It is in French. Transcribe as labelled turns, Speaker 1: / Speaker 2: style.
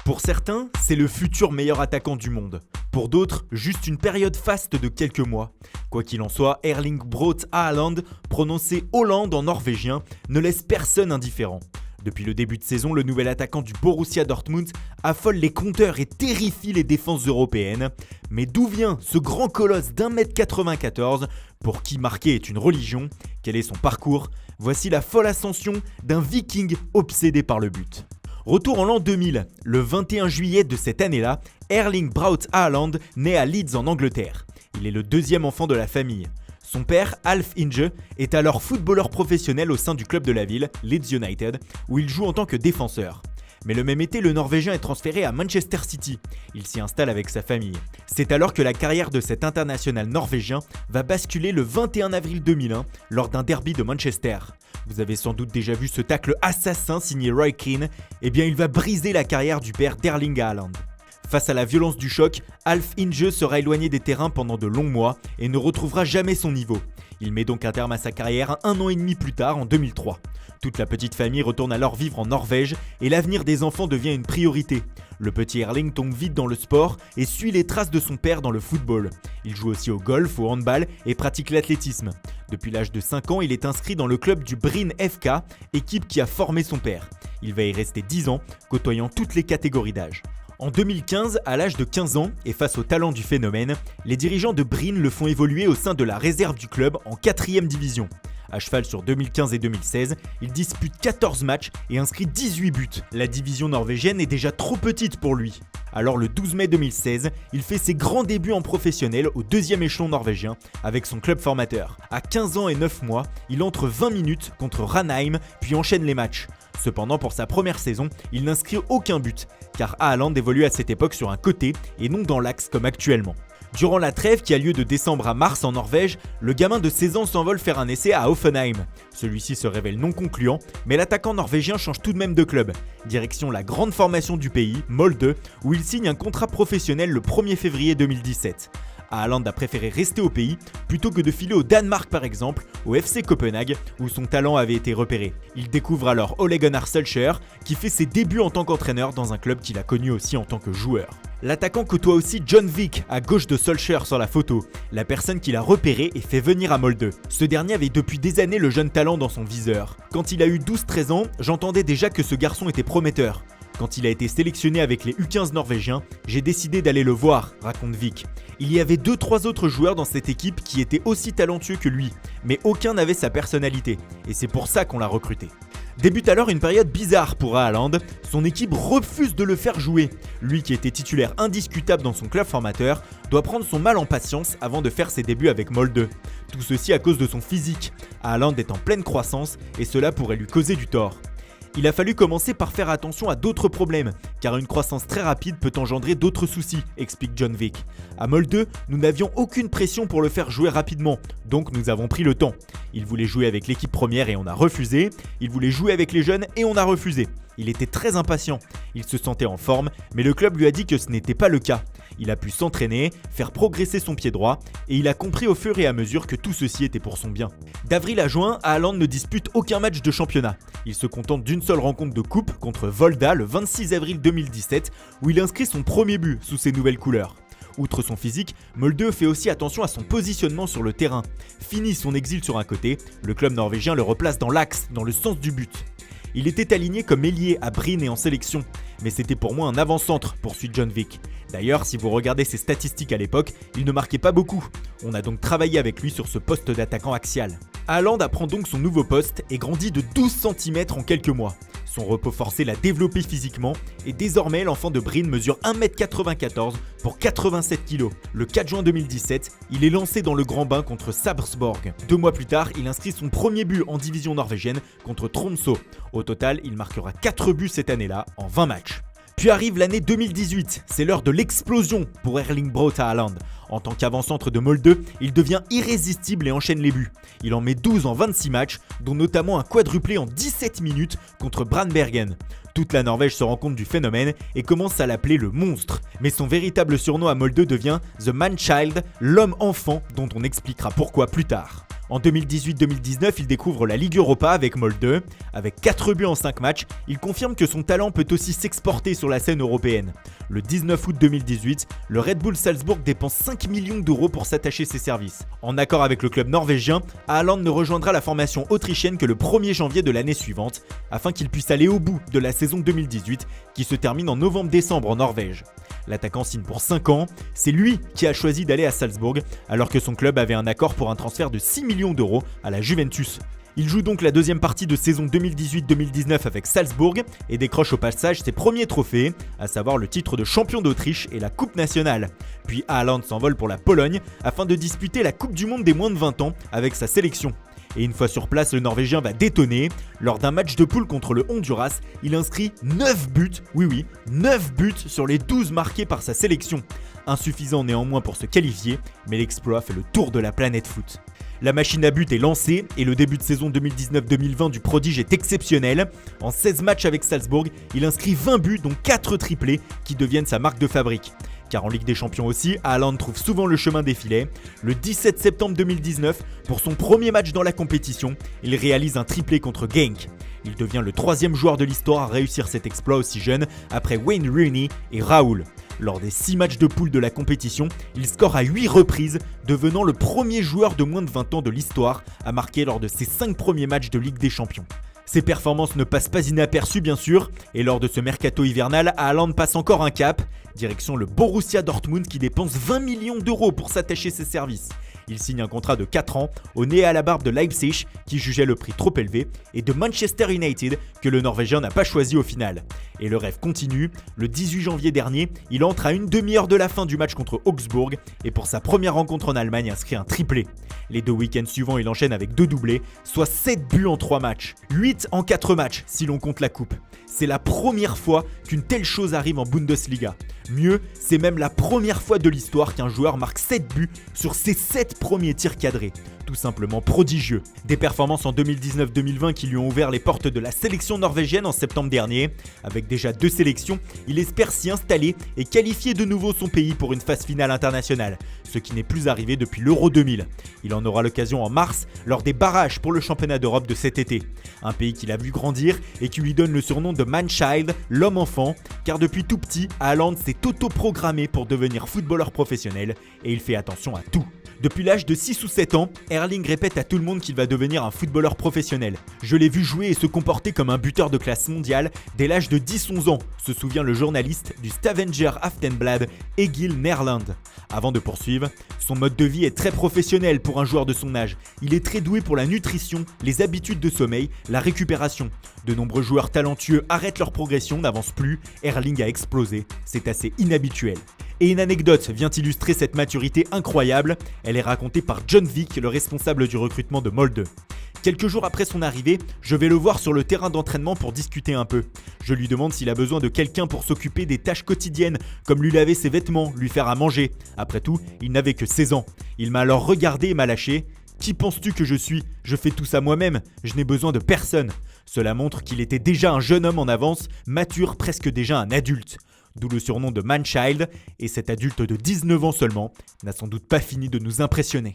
Speaker 1: Pour certains, c'est le futur meilleur attaquant du monde. Pour d'autres, juste une période faste de quelques mois. Quoi qu'il en soit, Erling Braut Haaland, prononcé Hollande en norvégien, ne laisse personne indifférent. Depuis le début de saison, le nouvel attaquant du Borussia Dortmund affole les compteurs et terrifie les défenses européennes. Mais d'où vient ce grand colosse d'1m94 pour qui marquer est une religion? Quel est son parcours? Voici la folle ascension d'un viking obsédé par le but. Retour en l'an 2000, le 21 juillet de cette année-là, Erling Braut Haaland naît à Leeds en Angleterre. Il est le deuxième enfant de la famille. Son père, Alf Inge, est alors footballeur professionnel au sein du club de la ville, Leeds United, où il joue en tant que défenseur. Mais le même été, le Norvégien est transféré à Manchester City. Il s'y installe avec sa famille. C'est alors que la carrière de cet international norvégien va basculer le 21 avril 2001 lors d'un derby de Manchester. Vous avez sans doute déjà vu ce tacle assassin signé Roy Keane. Eh bien, il va briser la carrière du père d'Erling Haaland. Face à la violence du choc, Alf Inge sera éloigné des terrains pendant de longs mois et ne retrouvera jamais son niveau. Il met donc un terme à sa carrière un an et demi plus tard, en 2003. Toute la petite famille retourne alors vivre en Norvège et l'avenir des enfants devient une priorité. Le petit Erling tombe vite dans le sport et suit les traces de son père dans le football. Il joue aussi au golf, au handball et pratique l'athlétisme. Depuis l'âge de 5 ans, il est inscrit dans le club du Bryne FK, équipe qui a formé son père. Il va y rester 10 ans, côtoyant toutes les catégories d'âge. En 2015, à l'âge de 15 ans et face au talent du phénomène, les dirigeants de Bryne le font évoluer au sein de la réserve du club en 4e division. À cheval sur 2015 et 2016, il dispute 14 matchs et inscrit 18 buts. La division norvégienne est déjà trop petite pour lui. Alors le 12 mai 2016, il fait ses grands débuts en professionnel au 2e échelon norvégien avec son club formateur. À 15 ans et 9 mois, il entre 20 minutes contre Ranheim puis enchaîne les matchs. Cependant, pour sa première saison, il n'inscrit aucun but, car Haaland évolue à cette époque sur un côté et non dans l'axe comme actuellement. Durant la trêve qui a lieu de décembre à mars en Norvège, le gamin de 16 ans s'envole faire un essai à Hoffenheim. Celui-ci se révèle non concluant, mais l'attaquant norvégien change tout de même de club. Direction la grande formation du pays, Molde, où il signe un contrat professionnel le 1er février 2017. Haaland a préféré rester au pays plutôt que de filer au Danemark par exemple, au FC Copenhague où son talent avait été repéré. Il découvre alors Ole Gunnar Solskjær qui fait ses débuts en tant qu'entraîneur dans un club qu'il a connu aussi en tant que joueur. L'attaquant côtoie aussi John Vik à gauche de Solskjær sur la photo, la personne qu'il a repéré et fait venir à Molde. Ce dernier avait depuis des années le jeune talent dans son viseur. Quand il a eu 12-13 ans, j'entendais déjà que ce garçon était prometteur. Quand il a été sélectionné avec les U15 norvégiens, j'ai décidé d'aller le voir, raconte Vik. Il y avait 2-3 autres joueurs dans cette équipe qui étaient aussi talentueux que lui, mais aucun n'avait sa personnalité, et c'est pour ça qu'on l'a recruté. Débute alors une période bizarre pour Haaland, son équipe refuse de le faire jouer. Lui qui était titulaire indiscutable dans son club formateur, doit prendre son mal en patience avant de faire ses débuts avec Molde. Tout ceci à cause de son physique. Haaland est en pleine croissance et cela pourrait lui causer du tort. Il a fallu commencer par faire attention à d'autres problèmes, car une croissance très rapide peut engendrer d'autres soucis, explique John Vik. À Molde, nous n'avions aucune pression pour le faire jouer rapidement, donc nous avons pris le temps. Il voulait jouer avec l'équipe première et on a refusé, il voulait jouer avec les jeunes et on a refusé. Il était très impatient, il se sentait en forme, mais le club lui a dit que ce n'était pas le cas. Il a pu s'entraîner, faire progresser son pied droit, et il a compris au fur et à mesure que tout ceci était pour son bien. D'avril à juin, Haaland ne dispute aucun match de championnat. Il se contente d'une seule rencontre de coupe contre Volda le 26 avril 2017, où il inscrit son premier but sous ses nouvelles couleurs. Outre son physique, Molde fait aussi attention à son positionnement sur le terrain. Fini son exil sur un côté, le club norvégien le replace dans l'axe, dans le sens du but. Il était aligné comme ailier à Bryne et en sélection, mais c'était pour moi un avant-centre, poursuit John Vik. D'ailleurs, si vous regardez ses statistiques à l'époque, il ne marquait pas beaucoup. On a donc travaillé avec lui sur ce poste d'attaquant axial. Haaland apprend donc son nouveau poste et grandit de 12 cm en quelques mois. Son repos forcé l'a développé physiquement et désormais l'enfant de Bryne mesure 1m94 pour 87 kg. Le 4 juin 2017, il est lancé dans le grand bain contre Sarpsborg. 2 mois plus tard, il inscrit son premier but en division norvégienne contre Tromsø. Au total, il marquera 4 buts cette année-là en 20 matchs. Puis arrive l'année 2018, c'est l'heure de l'explosion pour Erling Braut Haaland. En tant qu'avant-centre de Molde, il devient irrésistible et enchaîne les buts. Il en met 12 en 26 matchs, dont notamment un quadruplé en 17 minutes contre Brandbergen. Toute la Norvège se rend compte du phénomène et commence à l'appeler le monstre. Mais son véritable surnom à Molde devient The Man-Child, l'homme-enfant, dont on expliquera pourquoi plus tard. En 2018-2019, il découvre la Ligue Europa avec Molde. Avec 4 buts en 5 matchs, il confirme que son talent peut aussi s'exporter sur la scène européenne. Le 19 août 2018, le Red Bull Salzbourg dépense 5 millions d'euros pour s'attacher ses services. En accord avec le club norvégien, Haaland ne rejoindra la formation autrichienne que le 1er janvier de l'année suivante, afin qu'il puisse aller au bout de la saison 2018, qui se termine en novembre-décembre en Norvège. L'attaquant signe pour 5 ans, c'est lui qui a choisi d'aller à Salzbourg, alors que son club avait un accord pour un transfert de 6 millions d'euros à la Juventus. Il joue donc la deuxième partie de saison 2018-2019 avec Salzbourg et décroche au passage ses premiers trophées, à savoir le titre de champion d'Autriche et la Coupe nationale. Puis Haaland s'envole pour la Pologne afin de disputer la Coupe du Monde des moins de 20 ans avec sa sélection. Et une fois sur place, le Norvégien va détonner. Lors d'un match de poule contre le Honduras, il inscrit 9 buts, 9 buts sur les 12 marqués par sa sélection. Insuffisant néanmoins pour se qualifier, mais l'exploit fait le tour de la planète foot. La machine à but est lancée et le début de saison 2019-2020 du prodige est exceptionnel. En 16 matchs avec Salzbourg, il inscrit 20 buts dont 4 triplés qui deviennent sa marque de fabrique. Car en Ligue des Champions aussi, Haaland trouve souvent le chemin des filets. Le 17 septembre 2019, pour son premier match dans la compétition, il réalise un triplé contre Genk. Il devient le 3e joueur de l'histoire à réussir cet exploit aussi jeune, après Wayne Rooney et Raoul. Lors des 6 matchs de poule de la compétition, il score à 8 reprises, devenant le premier joueur de moins de 20 ans de l'histoire à marquer lors de ses 5 premiers matchs de Ligue des Champions. Ses performances ne passent pas inaperçues bien sûr, et lors de ce mercato hivernal, Haaland passe encore un cap, direction le Borussia Dortmund qui dépense 20 millions d'euros pour s'attacher ses services. Il signe un contrat de 4 ans au nez à la barbe de Leipzig qui jugeait le prix trop élevé et de Manchester United que le Norvégien n'a pas choisi au final. Et le rêve continue, le 18 janvier dernier, il entre à une demi-heure de la fin du match contre Augsbourg et pour sa première rencontre en Allemagne inscrit un triplé. Les 2 week-ends suivants, il enchaîne avec 2 doublés, soit 7 buts en 3 matchs, 8 en 4 matchs si l'on compte la coupe. C'est la première fois qu'une telle chose arrive en Bundesliga. Mieux, c'est même la première fois de l'histoire qu'un joueur marque 7 buts sur ses 7 premiers tirs cadrés. Tout simplement prodigieux. Des performances en 2019-2020 qui lui ont ouvert les portes de la sélection norvégienne en septembre dernier. Avec déjà 2 sélections, il espère s'y installer et qualifier de nouveau son pays pour une phase finale internationale, ce qui n'est plus arrivé depuis l'Euro 2000. Il en aura l'occasion en mars lors des barrages pour le championnat d'Europe de cet été. Un pays qu'il a vu grandir et qui lui donne le surnom de Man-Child, l'homme-enfant, car depuis tout petit, Haaland s'est auto-programmé pour devenir footballeur professionnel et il fait attention à tout. Depuis l'âge de 6 ou 7 ans, Erling répète à tout le monde qu'il va devenir un footballeur professionnel. Je l'ai vu jouer et se comporter comme un buteur de classe mondiale dès l'âge de 10-11 ans, se souvient le journaliste du Stavanger Aftenblad, Egil Nerland. Avant de poursuivre, son mode de vie est très professionnel pour un joueur de son âge. Il est très doué pour la nutrition, les habitudes de sommeil, la récupération. De nombreux joueurs talentueux arrêtent leur progression, n'avancent plus. Erling a explosé, c'est assez inhabituel. Et une anecdote vient illustrer cette maturité incroyable, elle est racontée par John Vick, le responsable du recrutement de Molde. Quelques jours après son arrivée, je vais le voir sur le terrain d'entraînement pour discuter un peu. Je lui demande s'il a besoin de quelqu'un pour s'occuper des tâches quotidiennes, comme lui laver ses vêtements, lui faire à manger. Après tout, il n'avait que 16 ans. Il m'a alors regardé et m'a lâché. « Qui penses-tu que je suis ? Je fais tout ça moi-même, je n'ai besoin de personne. » Cela montre qu'il était déjà un jeune homme en avance, mature, presque déjà un adulte. D'où le surnom de Man-Child, et cet adulte de 19 ans seulement n'a sans doute pas fini de nous impressionner.